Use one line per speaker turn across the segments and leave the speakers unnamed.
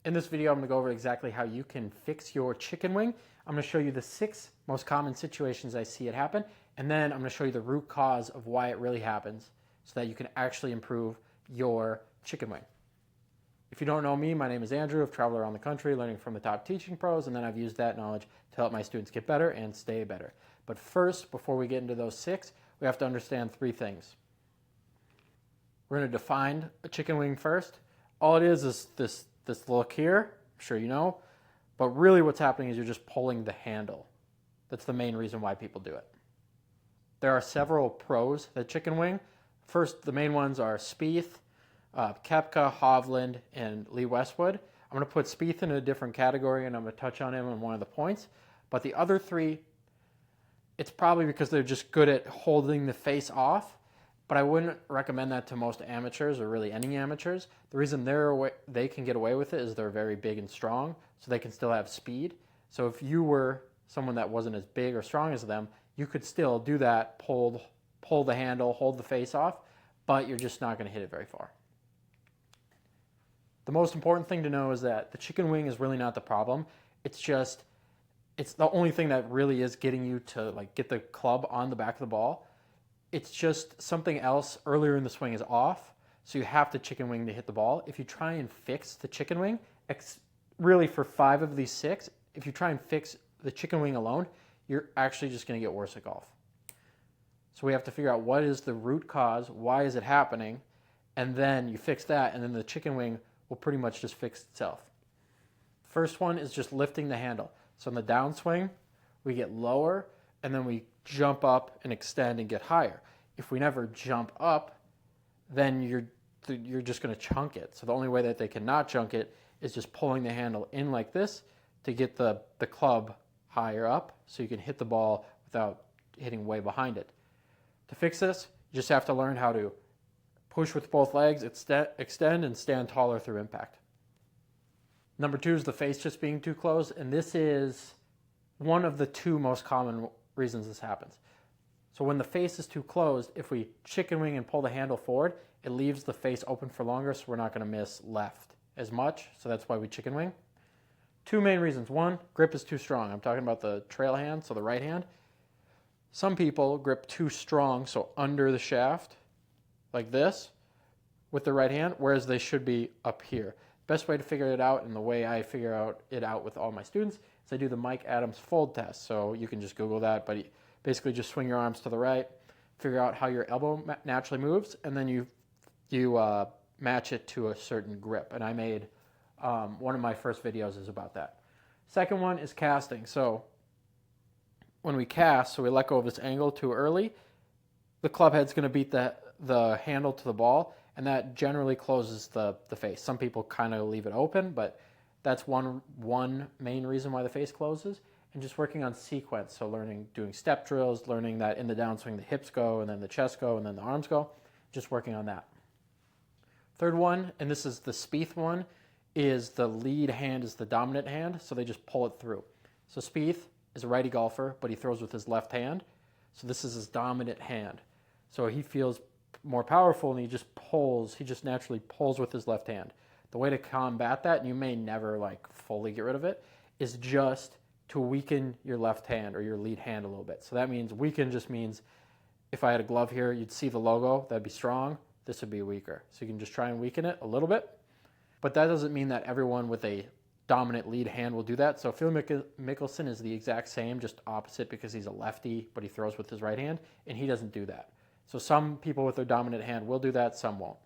In this video, I'm going to go over exactly how you can fix your chicken wing. I'm going to show you the 6 most common situations I see it happen, and then I'm going to show you the root cause of why it really happens so that you can actually improve your chicken wing. If you don't know me, my name is Andrew. I've traveled around the country learning from the top teaching pros, and then I've used that knowledge to help my students get better and stay better. But first, before we get into those 6, we have to understand 3 things. We're going to define a chicken wing first. All it is this look here, I'm sure you know, but really what's happening is you're just pulling the handle. That's the main reason why people do it. There are several pros to chicken wing. First, the main ones are Spieth, Koepka, Hovland, and Lee Westwood. I'm going to put Spieth in a different category, and I'm going to touch on him in one of the points. But the other 3, it's probably because they're just good at holding the face off. But I wouldn't recommend that to most amateurs or really any amateurs. The reason they can get away with it is they're very big and strong, so they can still have speed. So if you were someone that wasn't as big or strong as them, you could still do that, pull the handle, hold the face off, but you're just not going to hit it very far. The most important thing to know is that the chicken wing is really not the problem. It's the only thing that really is getting you to get the club on the back of the ball. It's just something else earlier in the swing is off, so you have to chicken wing to hit the ball. If you try and fix the chicken wing, really for 5 of these 6, if you try and fix the chicken wing alone, you're actually just going to get worse at golf. So we have to figure out what is the root cause, why is it happening, and then you fix that, and then the chicken wing will pretty much just fix itself. First one is just lifting the handle. So in the downswing, we get lower, and then we jump up and extend and get higher. If we never jump up, then you're just going to chunk it. So the only way that they cannot chunk it is just pulling the handle in like this to get the club higher up so you can hit the ball without hitting way behind it. To fix this, you just have to learn how to push with both legs, extend, and stand taller through impact. Number 2 is the face just being too closed, and this is one of the 2 most common reasons this happens. So when the face is too closed, if we chicken wing and pull the handle forward, it leaves the face open for longer, so we're not going to miss left as much. So that's why we chicken wing. 2 main reasons. 1, grip is too strong. I'm talking about the trail hand, so the right hand. Some people grip too strong, so under the shaft, like this, with the right hand, whereas they should be up here. Best way to figure it out, and the way I figure it out with all my students, is I do the Mike Adams fold test. So you can just Google that, but basically just swing your arms to the right, figure out how your elbow naturally moves, and then you match it to a certain grip. And I made one of my first videos is about that. Second one is casting. So when we cast, so we let go of this angle too early, the club head's going to beat the handle to the ball, and that generally closes the face. Some people kind of leave it open, but that's one main reason why the face closes. And just working on sequence, so doing step drills, learning that in the downswing the hips go, and then the chest go, and then the arms go, just working on that. Third one, and this is the Spieth one, is the lead hand is the dominant hand, so they just pull it through. So Spieth is a righty golfer, but he throws with his left hand, so this is his dominant hand. So he feels more powerful, and he just naturally pulls with his left hand. The way to combat that, and you may never fully get rid of it, is just to weaken your left hand or your lead hand a little bit. So that means weaken just means if I had a glove here, you'd see the logo, that'd be strong. This would be weaker. So you can just try and weaken it a little bit. But that doesn't mean that everyone with a dominant lead hand will do that. So Phil Mickelson is the exact same, just opposite, because he's a lefty, but he throws with his right hand, and he doesn't do that. So some people with their dominant hand will do that, some won't.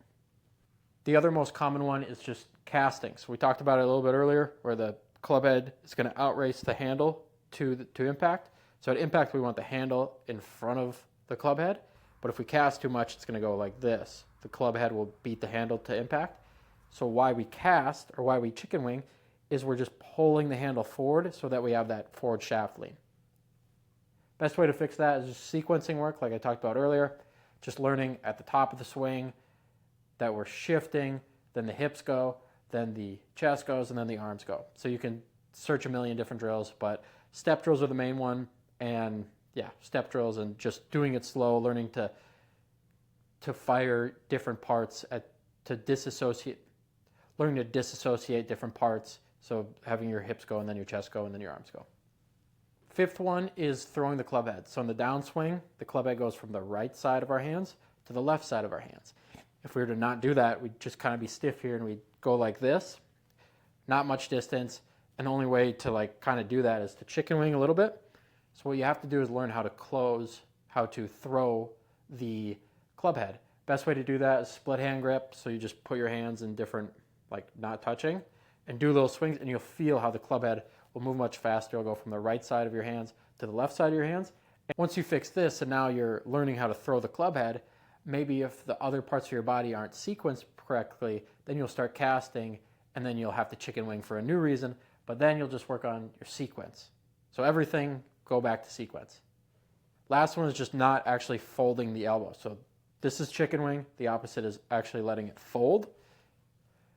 The other most common one is just casting. So we talked about it a little bit earlier, where the club head is going to outrace the handle to impact. So at impact, we want the handle in front of the club head. But if we cast too much, it's going to go like this. The club head will beat the handle to impact. So why we cast, or why we chicken wing, is we're just pulling the handle forward so that we have that forward shaft lean. Best way to fix that is just sequencing work, like I talked about earlier. Just learning at the top of the swing that we're shifting, then the hips go, then the chest goes, and then the arms go. So you can search a million different drills, but step drills are the main one, and step drills and just doing it slow, learning to fire different parts to disassociate, learning to disassociate different parts. So having your hips go and then your chest go and then your arms go. Fifth one is throwing the club head. So in the downswing, the club head goes from the right side of our hands to the left side of our hands. If we were to not do that, we'd just kind of be stiff here and we'd go like this, not much distance. And the only way to like kind of do that is to chicken wing a little bit. So what you have to do is learn how to close, how to throw the club head. Best way to do that is split hand grip. So you just put your hands in different, like not touching, and do little swings, and you'll feel how the club head will move much faster. It'll go from the right side of your hands to the left side of your hands. And once you fix this and now you're learning how to throw the club head, maybe if the other parts of your body aren't sequenced correctly, then you'll start casting and then you'll have to chicken wing for a new reason, but then you'll just work on your sequence. So everything, go back to sequence. Last one is just not actually folding the elbow. So this is chicken wing. The opposite is actually letting it fold.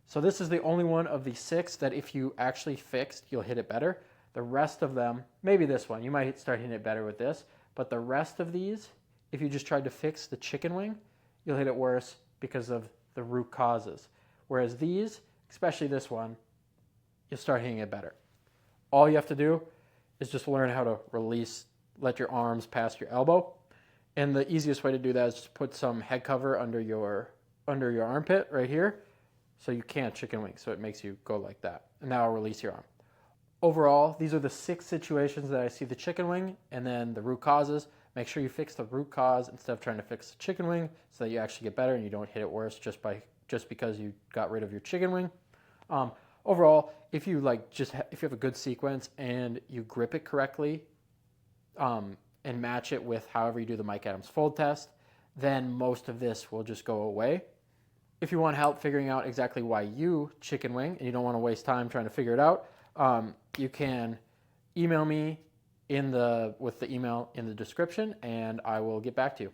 So this is the only one of the 6 that if you actually fixed, you'll hit it better. The rest of them, maybe this one, you might start hitting it better with this, but the rest of these, if you just tried to fix the chicken wing, you'll hit it worse because of the root causes. Whereas these, especially this one, you'll start hitting it better. All you have to do is just learn how to release, let your arms past your elbow. And the easiest way to do that is just put some head cover under your armpit right here. So you can't chicken wing, so it makes you go like that. And now I'll release your arm. Overall, these are the 6 situations that I see the chicken wing, and then the root causes. Make sure you fix the root cause instead of trying to fix the chicken wing so that you actually get better and you don't hit it worse just because you got rid of your chicken wing. Overall, if you if you have a good sequence and you grip it correctly, and match it with however you do the Mike Adams fold test, then most of this will just go away. If you want help figuring out exactly why you chicken wing and you don't want to waste time trying to figure it out, you can email me with the email in the description and I will get back to you.